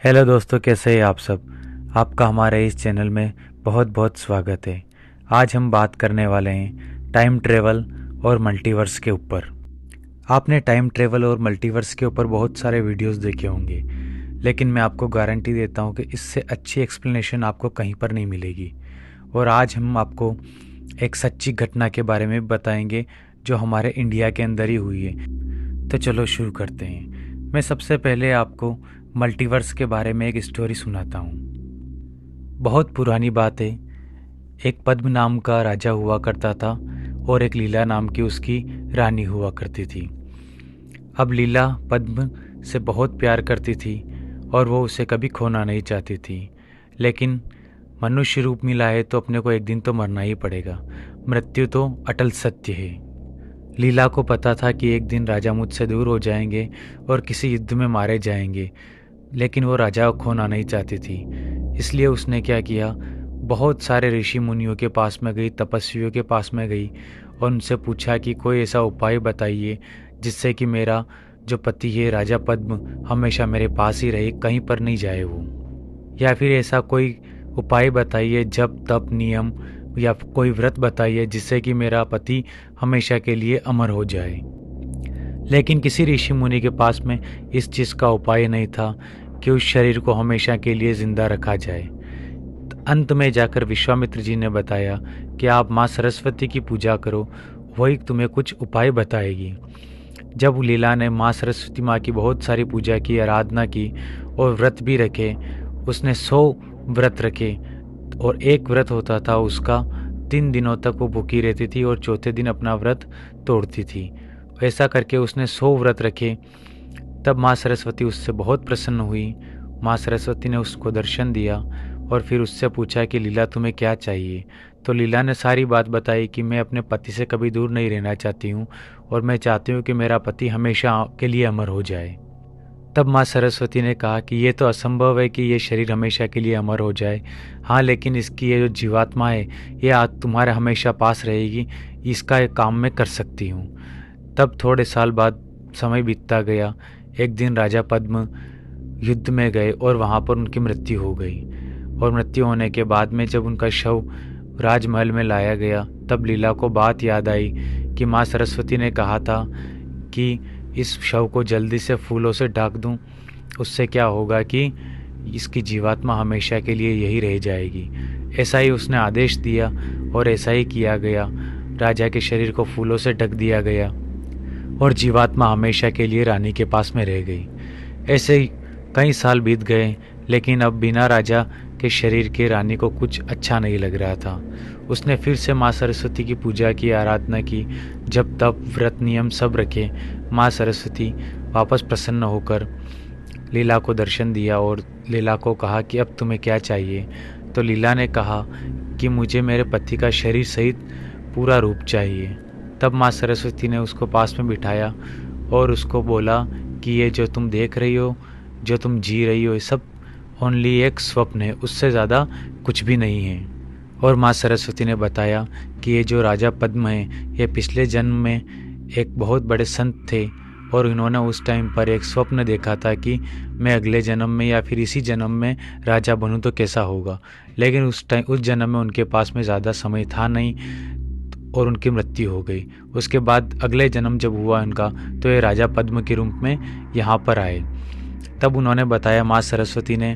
Hello दोस्तों, कैसे हैं आप सब। आपका हमारे इस चैनल में बहुत बहुत स्वागत है। आज हम बात करने वाले हैं टाइम ट्रेवल और मल्टीवर्स के ऊपर। आपने टाइम ट्रेवल और मल्टीवर्स के ऊपर बहुत सारे वीडियोस देखे होंगे, लेकिन मैं आपको गारंटी देता हूं कि इससे अच्छी एक्सप्लेनेशन आपको कहीं पर नहीं मिलेगी। और आज हम आपको एक सच्ची घटना के बारे में बताएंगे जो हमारे इंडिया के अंदर ही हुई है। तो चलो शुरू करते हैं। मैं सबसे पहले आपको मल्टीवर्स के बारे में एक स्टोरी सुनाता हूँ। बहुत पुरानी बात है। एक पद्म नाम का राजा हुआ करता था और एक लीला नाम की उसकी रानी हुआ करती थी। अब लीला पद्म से बहुत प्यार करती थी और वो उसे कभी खोना नहीं चाहती थी, लेकिन मनुष्य रूप मिला है तो अपने को एक दिन तो मरना ही पड़ेगा। मृत्यु तो अटल सत्य है। लीला को पता था कि एक दिन राजा मुझसे दूर हो जाएंगे और किसी युद्ध में मारे जाएंगे, लेकिन वो राजा को खोना नहीं चाहती थी। इसलिए उसने क्या किया, बहुत सारे ऋषि मुनियों के पास में गई, तपस्वियों के पास में गई और उनसे पूछा कि कोई ऐसा उपाय बताइए जिससे कि मेरा जो पति है राजा पद्म हमेशा मेरे पास ही रहे, कहीं पर नहीं जाए वो। या फिर ऐसा कोई उपाय बताइए, जप तप नियम या कोई व्रत बताइए जिससे कि मेरा पति हमेशा के लिए अमर हो जाए। लेकिन किसी ऋषि मुनि के पास में इस चीज़ का उपाय नहीं था कि उस शरीर को हमेशा के लिए जिंदा रखा जाए। तो अंत में जाकर विश्वामित्र जी ने बताया कि आप माँ सरस्वती की पूजा करो, वही तुम्हें कुछ उपाय बताएगी। जब लीला ने माँ सरस्वती माँ की बहुत सारी पूजा की, आराधना की और व्रत भी रखे, उसने 100 व्रत रखे और एक व्रत होता था उसका 3 दिनों तक वो भूखी रहती थी और चौथे दिन अपना व्रत तोड़ती थी। ऐसा करके उसने 100 व्रत रखे। तब माँ सरस्वती उससे बहुत प्रसन्न हुई। माँ सरस्वती ने उसको दर्शन दिया और फिर उससे पूछा कि लीला तुम्हें क्या चाहिए। तो लीला ने सारी बात बताई कि मैं अपने पति से कभी दूर नहीं रहना चाहती हूँ और मैं चाहती हूँ कि मेरा पति हमेशा के लिए अमर हो जाए। तब माँ सरस्वती ने कहा कि ये तो असंभव है कि ये शरीर हमेशा के लिए अमर हो जाए। हाँ, लेकिन इसकी ये जो जीवात्मा है ये आज तुम्हारे हमेशा पास रहेगी, इसका एक काम मैं कर सकती हूँ। तब थोड़े साल बाद समय बीतता गया। एक दिन राजा पद्म युद्ध में गए और वहाँ पर उनकी मृत्यु हो गई। और मृत्यु होने के बाद में जब उनका शव राजमहल में लाया गया, तब लीला को बात याद आई कि माँ सरस्वती ने कहा था कि इस शव को जल्दी से फूलों से ढक दूं, उससे क्या होगा कि इसकी जीवात्मा हमेशा के लिए यही रह जाएगी। ऐसा ही उसने आदेश दिया और ऐसा ही किया गया। राजा के शरीर को फूलों से ढक दिया गया और जीवात्मा हमेशा के लिए रानी के पास में रह गई। ऐसे ही कई साल बीत गए, लेकिन अब बिना राजा के शरीर के रानी को कुछ अच्छा नहीं लग रहा था। उसने फिर से माँ सरस्वती की पूजा की, आराधना की, जब तप व्रत नियम सब रखे। माँ सरस्वती वापस प्रसन्न होकर लीला को दर्शन दिया और लीला को कहा कि अब तुम्हें क्या चाहिए। तो लीला ने कहा कि मुझे मेरे पति का शरीर सहित पूरा रूप चाहिए। तब माँ सरस्वती ने उसको पास में बिठाया और उसको बोला कि ये जो तुम देख रही हो, जो तुम जी रही हो, ये सब ओनली एक स्वप्न है, उससे ज़्यादा कुछ भी नहीं है। और माँ सरस्वती ने बताया कि ये जो राजा पद्म है ये पिछले जन्म में एक बहुत बड़े संत थे और इन्होंने उस टाइम पर एक स्वप्न देखा था कि मैं अगले जन्म में या फिर इसी जन्म में राजा बनूं तो कैसा होगा। लेकिन उस जन्म में उनके पास में ज़्यादा समय था नहीं और उनकी मृत्यु हो गई। उसके बाद अगले जन्म जब हुआ उनका, तो ये राजा पद्म के रूप में यहाँ पर आए। तब उन्होंने बताया, माँ सरस्वती ने,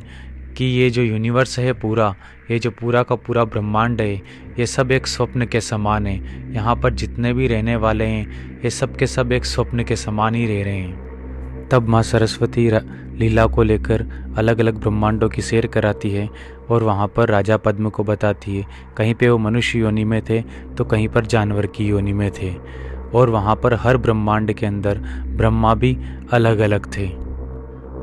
कि ये जो यूनिवर्स है पूरा, ये जो पूरा का पूरा ब्रह्मांड है, ये सब एक स्वप्न के समान है। यहाँ पर जितने भी रहने वाले हैं ये सब के सब एक स्वप्न के समान ही रह रहे हैं। तब माँ सरस्वती लीला को लेकर अलग अलग ब्रह्मांडों की सैर कराती है और वहाँ पर राजा पद्म को बताती है। कहीं पे वो मनुष्य योनि में थे तो कहीं पर जानवर की योनि में थे और वहाँ पर हर ब्रह्मांड के अंदर ब्रह्मा भी अलग अलग थे।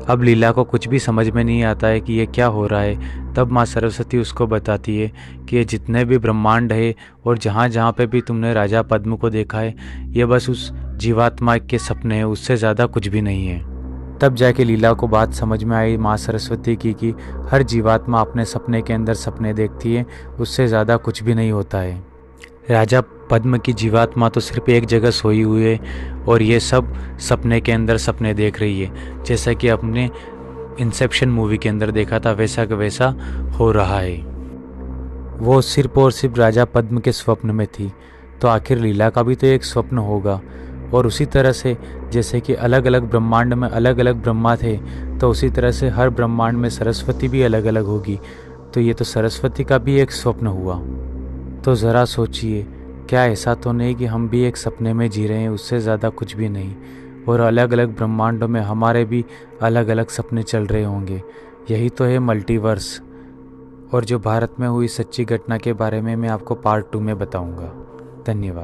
अब लीला को कुछ भी समझ में नहीं आता है कि ये क्या हो रहा है। तब माँ सरस्वती उसको बताती है कि ये जितने भी ब्रह्मांड है और जहाँ जहाँ पे भी तुमने राजा पद्म को देखा है, ये बस उस जीवात्मा के सपने हैं, उससे ज़्यादा कुछ भी नहीं है। तब जाके लीला को बात समझ में आई माँ सरस्वती की कि हर जीवात्मा अपने सपने के अंदर सपने देखती है, उससे ज़्यादा कुछ भी नहीं होता है। राजा पद्म की जीवात्मा तो सिर्फ एक जगह सोई हुई है और ये सब सपने के अंदर सपने देख रही है। जैसा कि अपने इंसेप्शन मूवी के अंदर देखा था वैसा का वैसा हो रहा है। वो सिर्फ और सिर्फ राजा पद्म के स्वप्न में थी, तो आखिर लीला का भी तो एक स्वप्न होगा। और उसी तरह से जैसे कि अलग अलग ब्रह्मांड में अलग अलग ब्रह्मा थे, तो उसी तरह से हर ब्रह्मांड में सरस्वती भी अलग अलग होगी। तो ये तो सरस्वती का भी एक स्वप्न हुआ। तो ज़रा सोचिए, क्या ऐसा तो नहीं कि हम भी एक सपने में जी रहे हैं, उससे ज़्यादा कुछ भी नहीं। और अलग अलग ब्रह्मांडों में हमारे भी अलग अलग सपने चल रहे होंगे। यही तो है मल्टीवर्स। और जो भारत में हुई सच्ची घटना के बारे में मैं आपको पार्ट 2 में बताऊंगा। धन्यवाद।